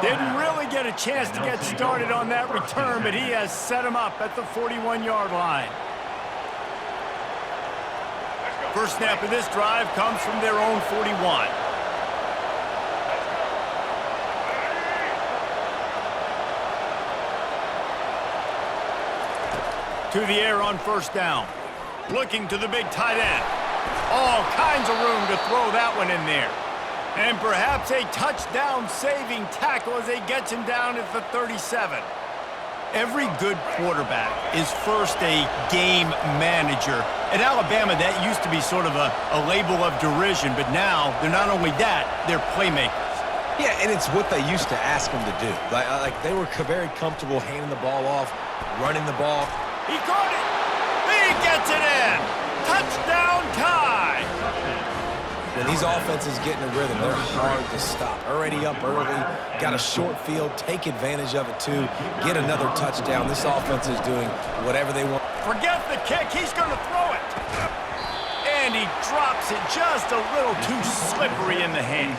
Didn't really get a chance to get started on that return, but he has set him up at the 41-yard line. First snap of this drive comes from their own 41. To the air on first down. Looking to the big tight end. All kinds of room to throw that one in there. And perhaps a touchdown-saving tackle as they get him down at the 37. Every good quarterback is first a game manager. At Alabama, that used to be sort of a label of derision, but now they're not only that, they're playmakers. Yeah, and it's what they used to ask them to do. Like they were very comfortable handing the ball off, running the ball. He caught it! He gets it in! Touchdown tie! When these offenses get in a rhythm, they're hard to stop. Already up early, got a short field, take advantage of it too, get another touchdown. This offense is doing whatever they want. Forget the kick, he's going to throw it. And he drops it just a little too slippery in the hands.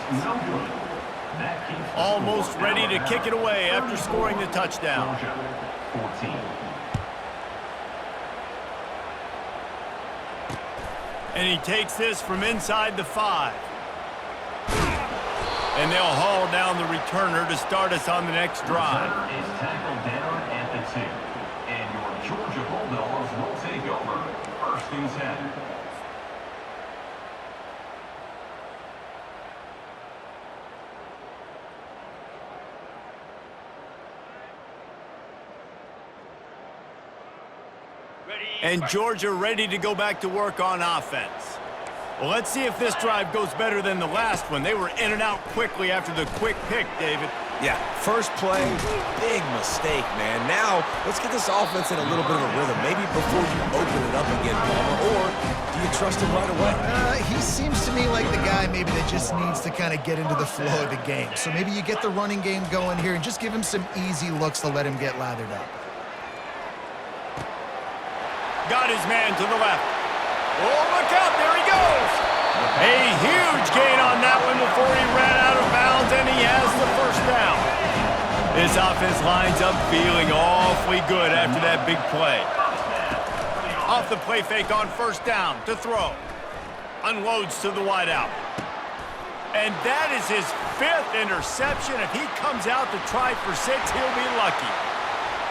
Almost ready to kick it away after scoring the touchdown. And he takes this from inside the 5. And they'll haul down the returner to start us on the next drive. Is tackled down at the 2. And your Georgia Bulldogs will take over. First and 10. And Georgia ready to go back to work on offense. Well, let's see if this drive goes better than the last one. They were in and out quickly after the quick pick, David. Yeah, first play, big mistake, man. Now, let's get this offense in a little bit of a rhythm. Maybe before you open it up again, Palmer, or do you trust him right away? He seems to me like the guy maybe that just needs to kind of get into the flow of the game. So maybe you get the running game going here and just give him some easy looks to let him get lathered up. Got his man to the left. Oh, look out, there he goes. A huge gain on that one before he ran out of bounds, and he has the first down. This offense lines up feeling awfully good after that big play. Off the play fake on first down to throw. Unloads to the wideout. And that is his 5th interception. If he comes out to try for 6, he'll be lucky.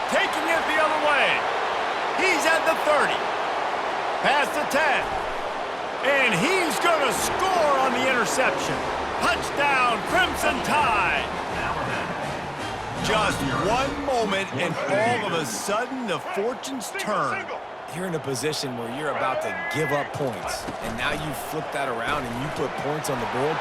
Taking it the other way. He's at the 30. Past the 10. And he's going to score on the interception. Touchdown, Crimson Tide. Just one moment, and all of a sudden, the fortunes turn. You're in a position where you're about to give up points, and now you flip that around and you put points on the board.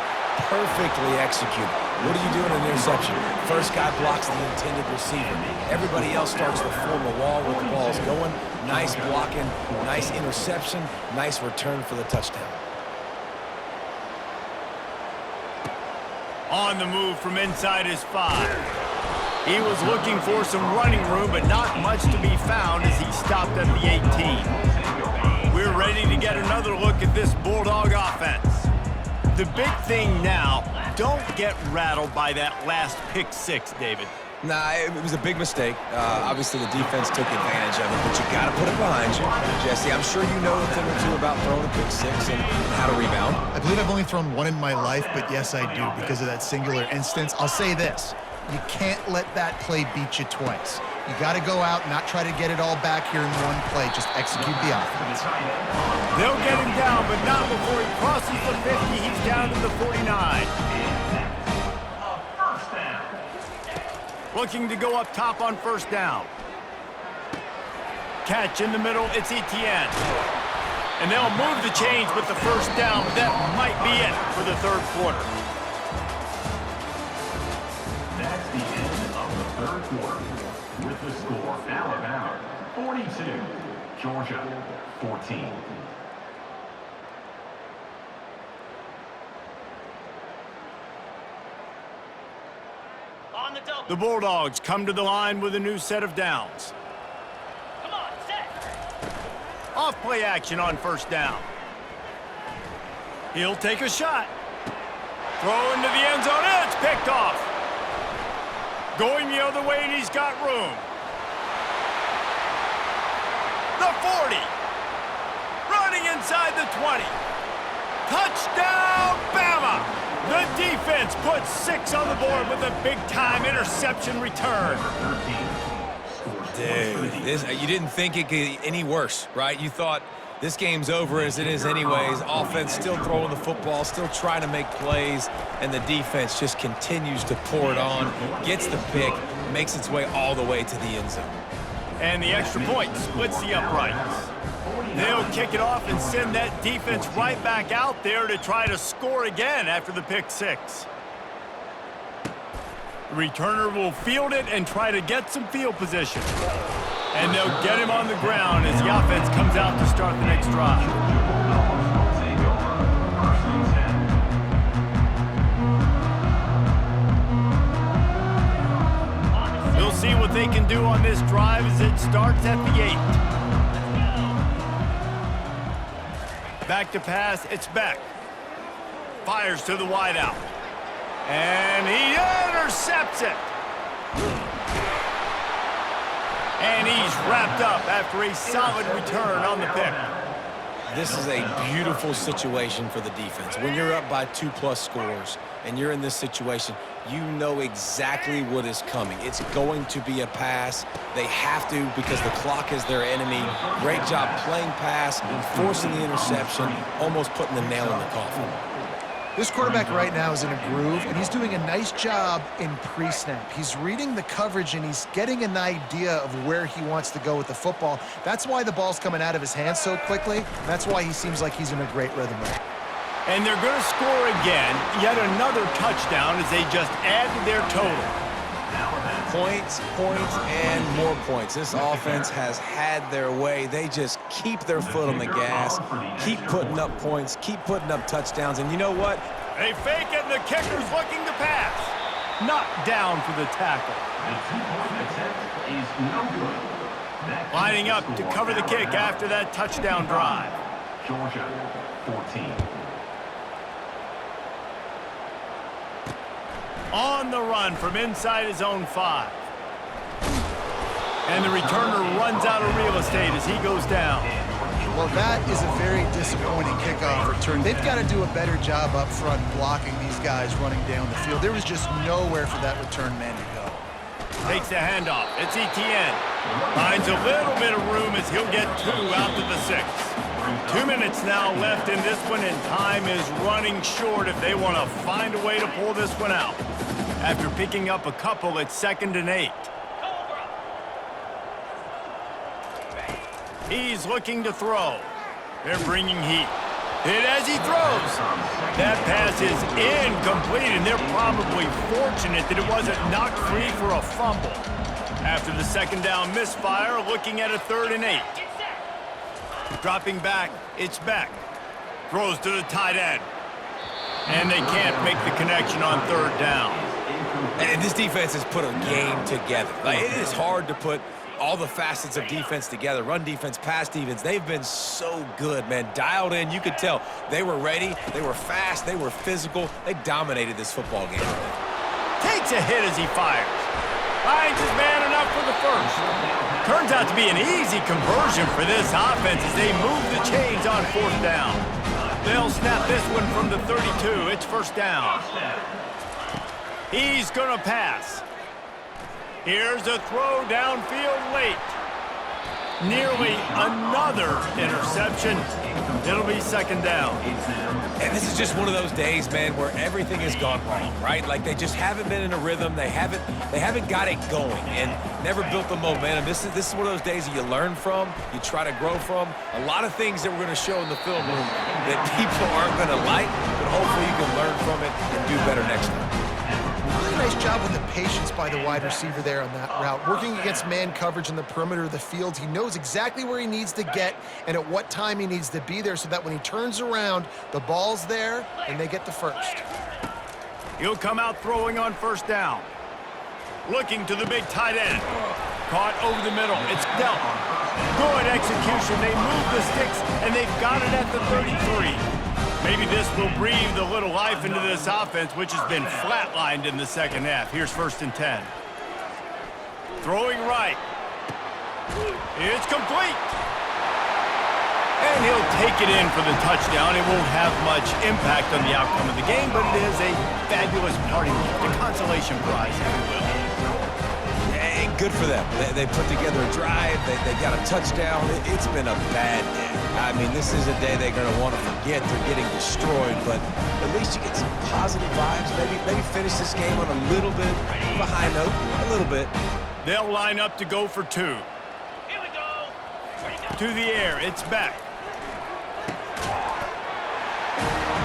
Perfectly executed. What do you do in an interception? First guy blocks the intended receiver. Everybody else starts to form a wall where the ball's going. Nice blocking, nice interception, nice return for the touchdown. On the move from inside his 5. He was looking for some running room, but not much to be found as he stopped at the 18. We're ready to get another look at this Bulldog offense. The big thing now, don't get rattled by that last pick 6, David. Nah, it was a big mistake. Obviously, the defense took advantage of it, but you got to put it behind you. Jesse, I'm sure you know a thing or two about throwing a pick 6 and how to rebound. I believe I've only thrown one in my life, but yes, I do because of that singular instance. I'll say this. You can't let that play beat you twice. You got to go out, not try to get it all back here in one play. Just execute the offense. They'll get him down, but not before he crosses the 50. He's down to the 49. Looking to go up top on first down. Catch in the middle, it's Etienne. And they'll move the chains with the first down, but that might be it for the 3rd quarter. That's the end of the 3rd quarter. With the score, Alabama 42, Georgia 14. The Bulldogs come to the line with a new set of downs. Come on, set. Off play action on first down. He'll take a shot. Throw into the end zone, and it's picked off. Going the other way, and he's got room. The 40. Running inside the 20. Touchdown, Bama! The defense puts 6 on the board with a big-time interception return. Dude, you didn't think it could get any worse, right? You thought this game's over as it is anyways. Offense still throwing the football, still trying to make plays, and the defense just continues to pour it on, gets the pick, makes its way all the way to the end zone. And the extra point splits the uprights. They'll kick it off and send that defense right back out there to try to score again after the pick 6. The returner will field it and try to get some field position. And they'll get him on the ground as the offense comes out to start the next drive. We'll see what they can do on this drive as it starts at the 8. Back to pass, it's Beck. Fires to the wideout. And he intercepts it. And he's wrapped up after a solid return on the pick. This is a beautiful situation for the defense. When you're up by 2+ scores and you're in this situation, you know exactly what is coming. It's going to be a pass. They have to because the clock is their enemy. Great job playing pass, forcing the interception, almost putting the nail in the coffin. This quarterback right now is in a groove, and he's doing a nice job in pre-snap. He's reading the coverage, and he's getting an idea of where he wants to go with the football. That's why the ball's coming out of his hands so quickly. That's why he seems like he's in a great rhythm right now. And they're going to score again, yet another touchdown as they just add to their total. Points, and more points. This offense has had their way. They just keep their foot on the gas, keep putting up points, keep putting up touchdowns. And you know what? They fake it, and the kicker's looking to pass. Knocked down for the tackle. The 2-point attempt is no good. Lining up to cover the kick after that touchdown drive. Georgia, 14. On the run from inside his own 5. And the returner runs out of real estate as he goes down. Well, that is a very disappointing kickoff return. They've got to do a better job up front blocking these guys running down the field. There was just nowhere for that return man to go. Takes the handoff. It's Etienne. Finds a little bit of room as he'll get 2 out to the 6. 2 minutes now left in this one, and time is running short if they want to find a way to pull this one out. After picking up a couple, it's 2nd and 8. He's looking to throw. They're bringing heat. Hit as he throws. That pass is incomplete, and they're probably fortunate that it wasn't knocked free for a fumble. After the 2nd down misfire, looking at a 3rd and 8. Dropping back, it's Beck. Throws to the tight end. And they can't make the connection on 3rd down. And this defense has put a game together. Like, it is hard to put all the facets of defense together. Run defense, pass defense. They've been so good, man. Dialed in. You could tell they were ready. They were fast. They were physical. They dominated this football game. Takes a hit as he fires. Finds his man enough for the 1st. Turns out to be an easy conversion for this offense as they move the chains on 4th down. They'll snap this one from the 32. It's 1st down. He's going to pass. Here's a throw downfield late. Nearly another interception. It'll be 2nd down. And this is just one of those days, man, where everything has gone wrong, right? Like, they just haven't been in a rhythm. They haven't got it going and never built the momentum. This is one of those days that you learn from, you try to grow from. A lot of things that we're going to show in the film room that people aren't going to like, but hopefully you can learn from it and do better next time. Really nice job with the patience by the wide receiver there on that route. Working against man coverage in the perimeter of the field, he knows exactly where he needs to get and at what time he needs to be there so that when he turns around, the ball's there and they get the 1st. He'll come out throwing on 1st down. Looking to the big tight end. Caught over the middle. It's dealt. Good execution. They move the sticks, and they've got it at the 33. Maybe this will breathe a little life into this offense, which has been flatlined in the 2nd half. Here's 1st and 10. Throwing right. It's complete. And he'll take it in for the touchdown. It won't have much impact on the outcome of the game, but it is a fabulous parting gift, a consolation prize, if you will. Hey, good for them. They put together a drive. They got a touchdown. It's been a bad day. I mean, this is a day they're going to want to forget. They're getting destroyed, but at least you get some positive vibes. Maybe finish this game on a little bit of a high note, a little bit. They'll line up to go for two. Here we go. To the air, it's back.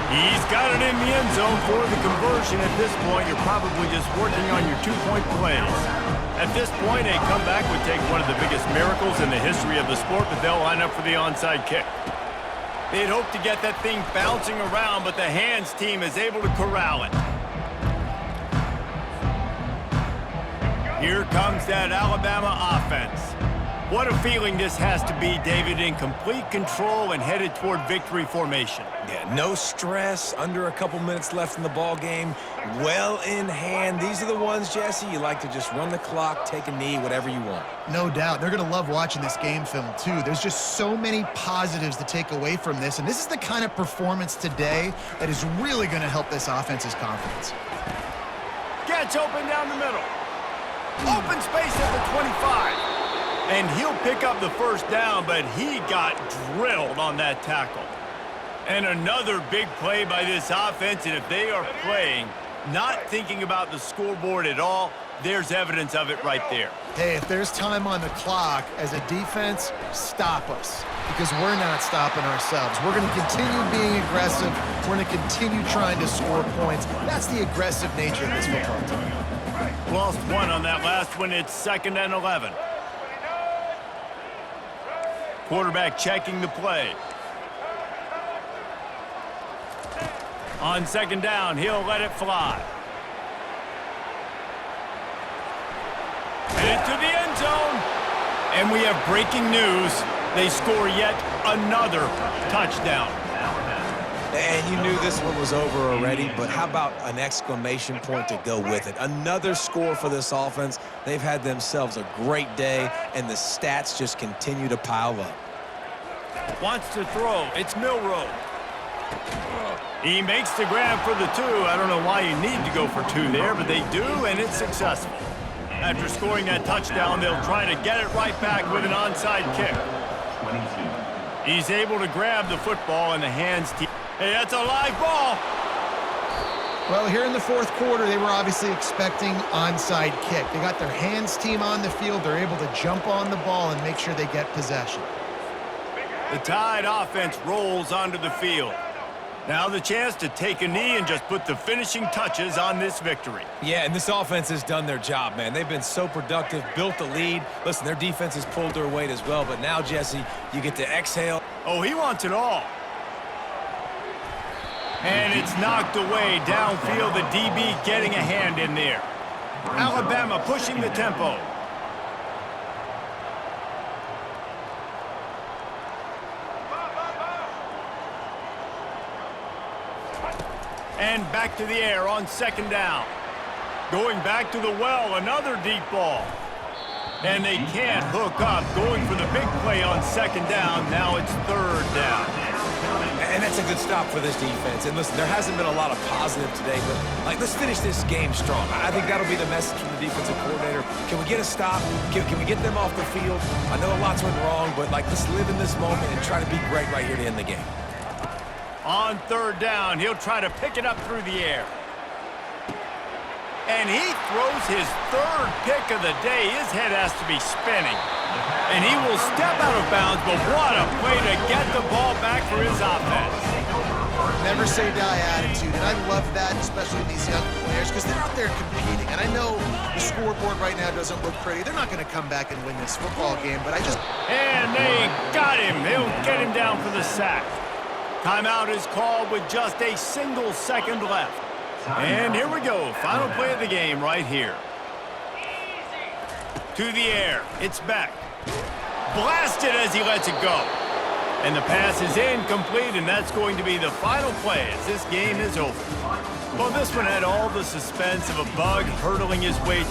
He's got it in the end zone for the conversion. At this point, you're probably just working on your two-point plays. At this point, a comeback would take one of the biggest miracles in the history of the sport, but they'll line up for the onside kick. They'd hope to get that thing bouncing around, but the hands team is able to corral it. Here comes that Alabama offense. What a feeling this has to be, David, in complete control and headed toward victory formation. Yeah, no stress, under a couple minutes left in the ball game, well in hand. These are the ones, Jesse, you like to just run the clock, take a knee, whatever you want. No doubt. They're going to love watching this game film, too. There's just so many positives to take away from this, and this is the kind of performance today that is really going to help this offense's confidence. Gets open down the middle. Open space at the 25. And he'll pick up the first down, but he got drilled on that tackle. And another big play by this offense, and if they are playing, not thinking about the scoreboard at all, there's evidence of it right there. Hey, if there's time on the clock, as a defense, stop us. Because we're not stopping ourselves. We're going to continue being aggressive. We're going to continue trying to score points. That's the aggressive nature of this football team. Lost one on that last one. It's 2nd and 11. Quarterback checking the play. On 2nd down, he'll let it fly. And into the end zone. And we have breaking news. They score yet another touchdown. And you knew this one was over already, but how about an exclamation point to go with it? Another score for this offense. They've had themselves a great day, and the stats just continue to pile up. Wants to throw. It's Milroe. He makes the grab for the two. I don't know why you need to go for two there, but they do, and it's successful. After scoring that touchdown, they'll try to get it right back with an onside kick. 22. He's able to grab the football in the hands. Hey, that's a live ball. Well, here in the fourth quarter, they were obviously expecting onside kick. They got their hands team on the field. They're able to jump on the ball and make sure they get possession. The Tide offense rolls onto the field. Now the chance to take a knee and just put the finishing touches on this victory. Yeah, and this offense has done their job, man. They've been so productive, built the lead. Listen, their defense has pulled their weight as well, but now, Jesse, you get to exhale. Oh, he wants it all. And it's knocked away downfield. The DB getting a hand in there. Alabama pushing the tempo. And back to the air on 2nd down. Going back to the well, another deep ball. And they can't hook up. Going for the big play on 2nd down. Now it's 3rd down. And that's a good stop for this defense. And listen, there hasn't been a lot of positive today, but let's finish this game strong. I think that'll be the message from the defensive coordinator. Can we get a stop? Can we get them off the field? I know a lot's went wrong, but let's live in this moment and try to be great right here to end the game. On 3rd down, he'll try to pick it up through the air. And he throws his 3rd pick of the day. His head has to be spinning. And he will step out of bounds, but what a play to get the ball back for his offense. Never say die attitude, and I love that, especially in these young players, because they're out there competing. And I know the scoreboard right now doesn't look pretty. They're not going to come back and win this football game, but And they got him. They'll get him down for the sack. Timeout is called with just a single second left. And here we go. Final play of the game right here. To the air. It's back. Blasted as he lets it go. And the pass is incomplete, and that's going to be the final play as this game is over. Well, this one had all the suspense of a bug hurtling his way